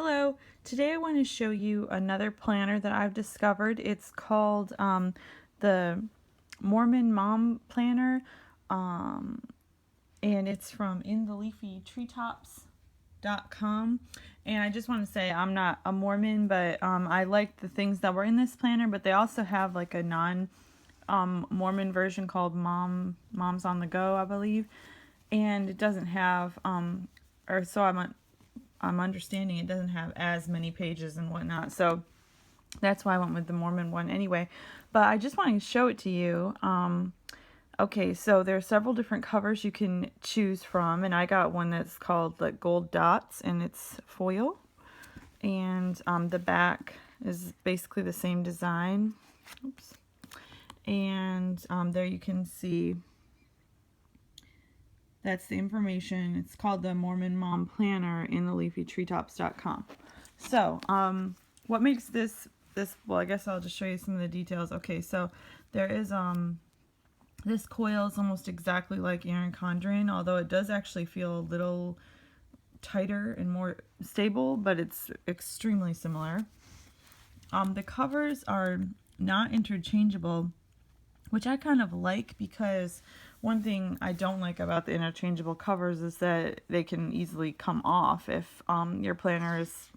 Hello, today I want to show you another planner that I've discovered. It's called the Mormon Mom Planner, um, and it's from intheleafytreetops.com. And I just want to say I'm not a Mormon, but I like the things that were in this planner, but they also have like a non Mormon version called Moms on the Go, I believe. And it doesn't have, or so I'm understanding it doesn't have as many pages and whatnot. So that's why I went with the Mormon one anyway. But I just wanted to show it to you. Okay, so there are several different covers you can choose from, and I got one that's called like Gold Dots, and it's foil. And the back is basically the same design. Oops. And there you can see that's the information. It's called the Mormon Mom Planner in theleafytreetops.com. So, what makes this, well, I guess I'll just show you some of the details. Okay, so there is, this coil is almost exactly like Erin Condren, although it does actually feel a little tighter and more stable, but it's extremely similar. The covers are not interchangeable, which I kind of like, because one thing I don't like about the interchangeable covers is that they can easily come off if your planner is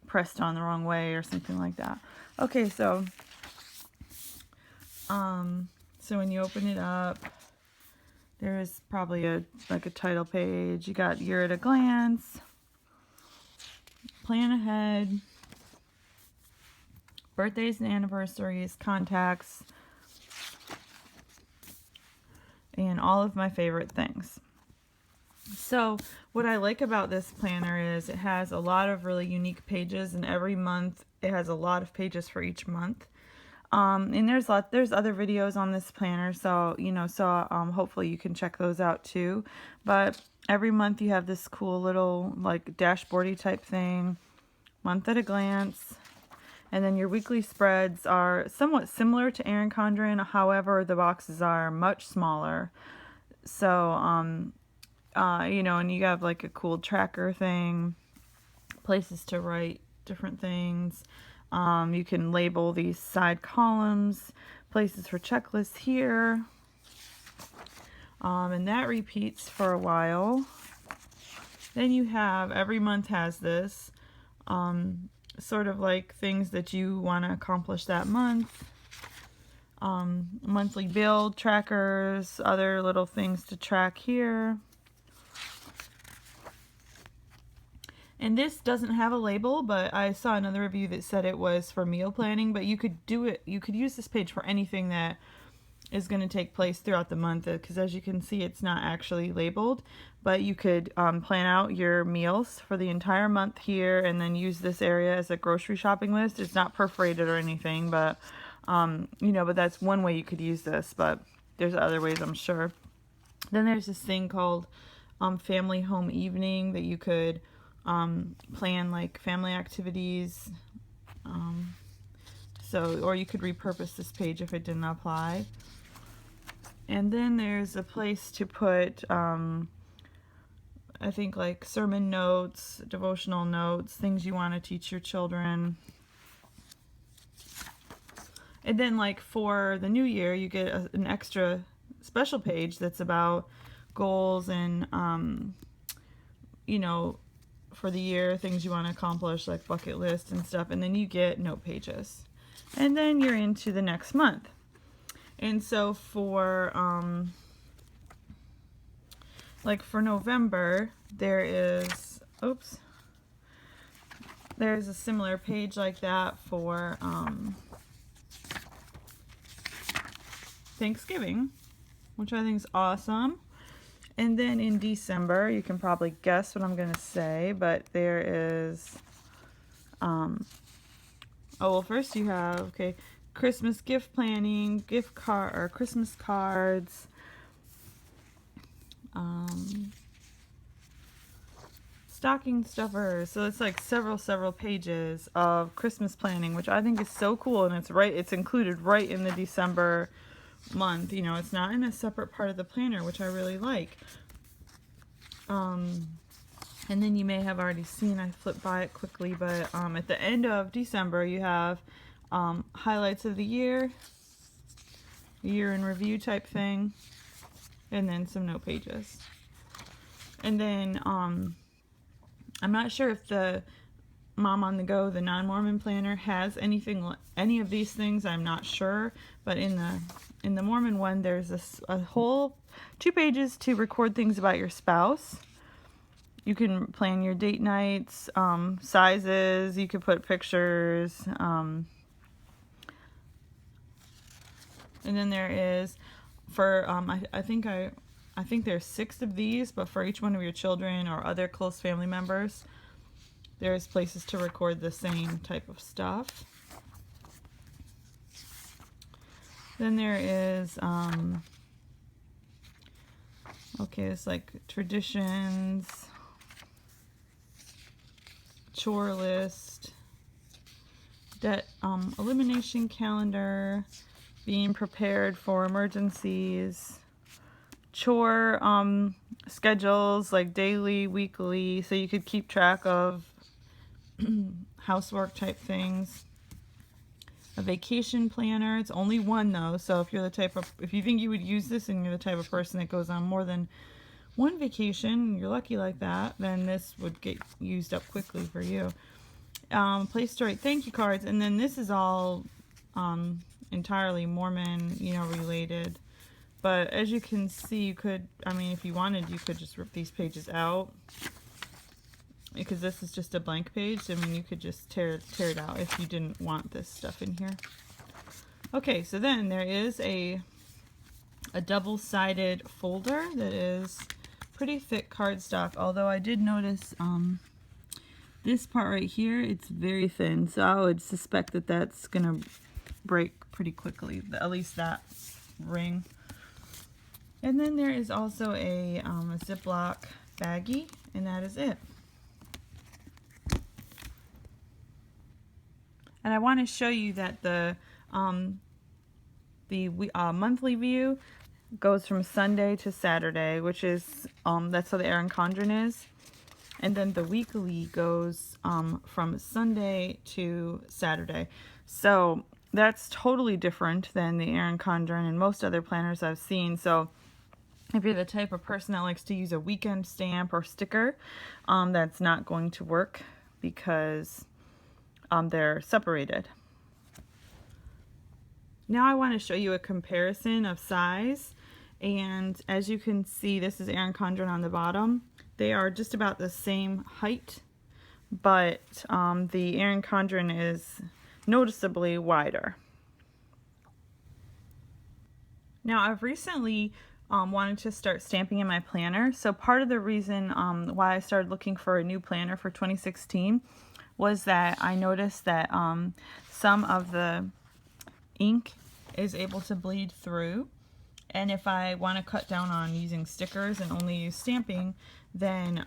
pressed on the wrong way or something like that. Okay, so when you open it up, there is probably a title page. You got Year at a Glance, Plan Ahead, Birthdays and Anniversaries, Contacts, and all of my favorite things. So what I like about this planner is it has a lot of really unique pages, and every month it has a lot of pages for each month. And there's other videos on this planner, so hopefully you can check those out too. But every month you have this cool little like dashboardy type thing, month at a glance. And then your weekly spreads are somewhat similar to Erin Condren, however, the boxes are much smaller. So, and you have like a cool tracker thing, places to write different things. You can label these side columns, places for checklists here. And that repeats for a while. Then you have, every month has this. Sort of like things that you want to accomplish that month. Monthly build trackers, other little things to track here. And this doesn't have a label, but I saw another review that said it was for meal planning, but you could use this page for anything that is going to take place throughout the month, because as you can see, it's not actually labeled, but you could plan out your meals for the entire month here, and then use this area as a grocery shopping list. It's not perforated or anything, but but that's one way you could use this, but there's other ways, I'm sure. Then there's this thing called Family Home Evening that you could plan like family activities, or you could repurpose this page if it didn't apply. And then there's a place to put, I think like sermon notes, devotional notes, things you want to teach your children. And then like for the new year, you get an extra special page that's about goals and, for the year, things you want to accomplish, like bucket list and stuff. And then you get note pages. And then you're into the next month. And so for November, there's a similar page like that for Thanksgiving, which I think is awesome. And then in December, you can probably guess what I'm going to say, but there is, first you have, Christmas gift planning, Christmas cards, stocking stuffers. So it's like several pages of Christmas planning, which I think is so cool, and it's included right in the December month. It's not in a separate part of the planner, which I really like. And then you may have already seen, I flipped by it quickly, but at the end of December you have highlights of the year in review type thing, and then some note pages. And then I'm not sure if the Mom on the Go, the non-Mormon planner, has any of these things. I'm not sure, but in the Mormon one, there's a whole 2 pages to record things about your spouse. You can plan your date nights, sizes. You could put pictures, and then there is for I think there's 6 of these, but for each one of your children or other close family members, there's places to record the same type of stuff. Then there is, okay, it's like traditions, chore list, debt elimination calendar, being prepared for emergencies, chore schedules like daily, weekly, so you could keep track of housework type things. A vacation planner. It's only one though, so if you think you would use this and you're the type of person that goes on more than one vacation, you're lucky like that, then this would get used up quickly for you. Place to write thank you cards, and then this is all entirely Mormon, related. But as you can see, you could, if you wanted, you could just rip these pages out, because this is just a blank page. You could just tear it out if you didn't want this stuff in here. Okay, so then there is a double-sided folder that is pretty thick cardstock, although I did notice this part right here, it's very thin, so I would suspect that that's gonna break pretty quickly, at least that ring. And then there is also a Ziploc baggie, and that is it. And I want to show you that the monthly view goes from Sunday to Saturday, which is that's how the Erin Condren is, and then the weekly goes from Sunday to Saturday. So that's totally different than the Erin Condren and most other planners I've seen. So if you're the type of person that likes to use a weekend stamp or sticker, that's not going to work because they're separated. Now I want to show you a comparison of size, and as you can see, this is Erin Condren on the bottom. They are just about the same height, but the Erin Condren is noticeably wider. Now I've recently wanted to start stamping in my planner, so part of the reason why I started looking for a new planner for 2016 was that I noticed that some of the ink is able to bleed through, and if I want to cut down on using stickers and only use stamping, then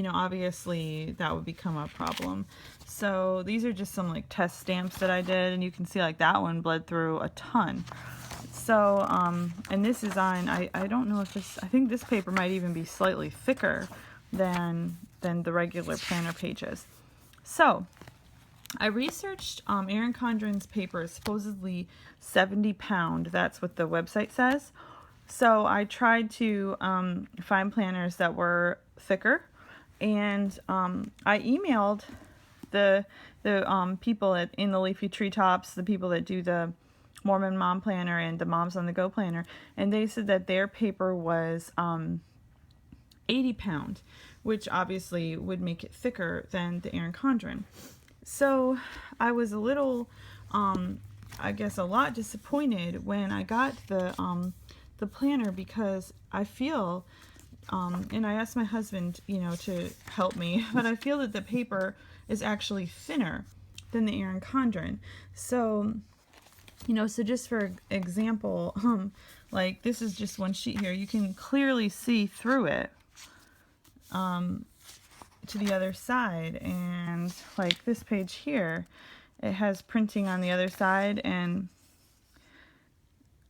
obviously that would become a problem. So these are just some like test stamps that I did, and you can see like that one bled through a ton. So and this is on, I don't know if this, I think this paper might even be slightly thicker than the regular planner pages. So I researched Erin Condren's paper is supposedly 70 pound. That's what the website says. So I tried to find planners that were thicker, and I emailed the people in the Leafy Treetops, the people that do the Mormon Mom Planner and the Moms on the Go Planner, and they said that their paper was 80 pound, which obviously would make it thicker than the Erin Condren. So I was a little, I guess a lot disappointed when I got the planner, because I feel, and I asked my husband, to help me, but I feel that the paper is actually thinner than the Erin Condren. So, so just for example, like this is just one sheet here. You can clearly see through it to the other side, and like this page here, it has printing on the other side, and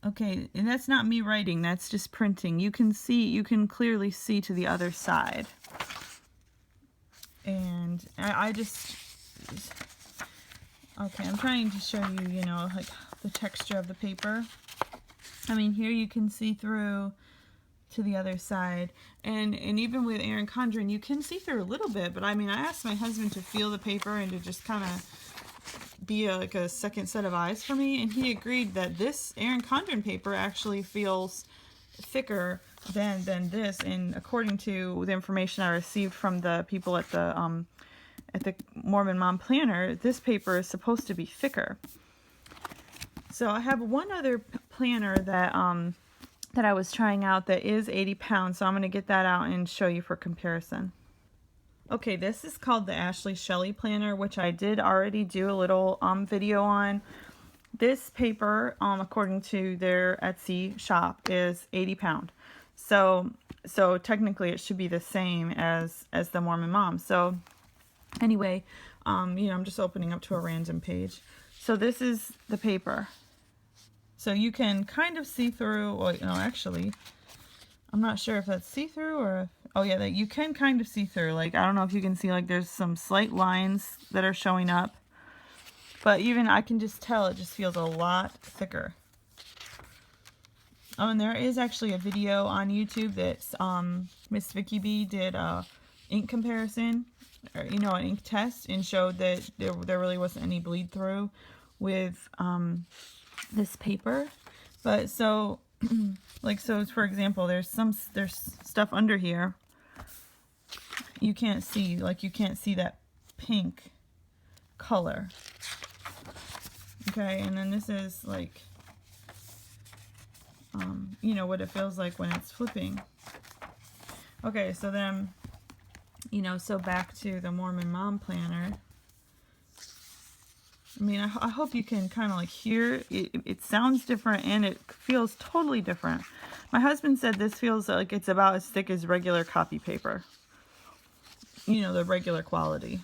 Okay, and that's not me writing, that's just printing. You can clearly see to the other side. And I just, okay, I'm trying to show you, you know, like the texture of the paper. I mean, here you can see through to the other side, and even with Erin Condren you can see through a little bit, but I mean, I asked my husband to feel the paper and to just kind of be like a second set of eyes for me, and he agreed that this Erin Condren paper actually feels thicker than this, and according to the information I received from the people at the Mormon Mom Planner, this paper is supposed to be thicker. So I have one other planner that that I was trying out that is 80 pounds, so I'm going to get that out and show you for comparison. Okay, this is called the Ashley Shelley Planner, which I did already do a little video on. This paper, according to their Etsy shop, is 80 pound. So technically it should be the same as the Mormon Mom. So anyway, you know, I'm just opening up to a random page. So this is the paper. So you can kind of see through, well, no, actually, I'm not sure if that's see-through or, oh yeah, that you can kind of see through. Like, I don't know if you can see, like, there's some slight lines that are showing up. But even I can just tell it just feels a lot thicker. Oh, and there is actually a video on YouTube that's Miss Vicky B did a ink comparison, or, you know, an ink test, and showed that there really wasn't any bleed through with this paper. But so like, so for example, there's stuff under here you can't see, like you can't see that pink color. Okay, and then this is like you know what it feels like when it's flipping. Okay, so then, you know, so back to the Mormon Mom Planner. I mean, I hope you can kind of like hear it. It sounds different and it feels totally different. My husband said this feels like it's about as thick as regular copy paper. You know, the regular quality.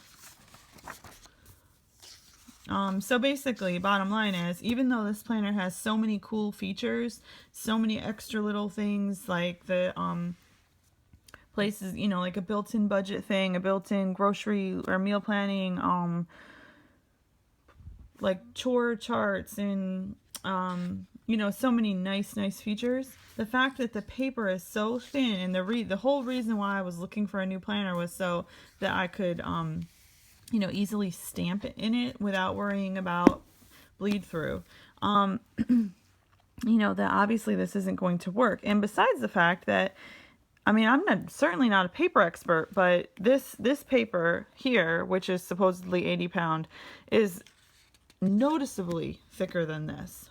So basically, bottom line is, even though this planner has so many cool features, so many extra little things like the places, you know, like a built-in budget thing, a built-in grocery or meal planning, like chore charts, and you know, so many nice features. The fact that the paper is so thin, and the whole reason why I was looking for a new planner was so that I could you know, easily stamp it in it without worrying about bleed through. You know, that obviously this isn't going to work. And besides the fact that, I mean, I'm certainly not a paper expert, but this paper here, which is supposedly 80 pound, is noticeably thicker than this.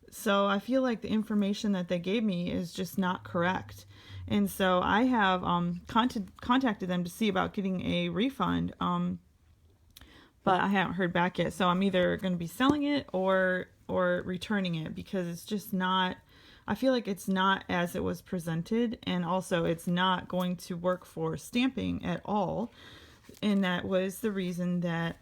So I feel like the information that they gave me is just not correct. And so I have contacted them to see about getting a refund, but I haven't heard back yet. So I'm either going to be selling it or returning it, because it's just not, I feel like it's not as it was presented, and also it's not going to work for stamping at all. And that was the reason that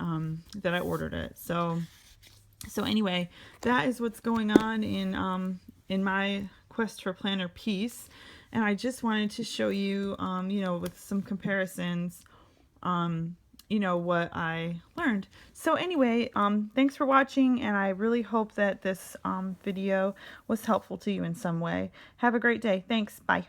that I ordered it. So anyway, that is what's going on in my quest for planner peace. And I just wanted to show you, you know, with some comparisons, you know, what I learned. So anyway, thanks for watching, and I really hope that this video was helpful to you in some way. Have a great day. Thanks. Bye.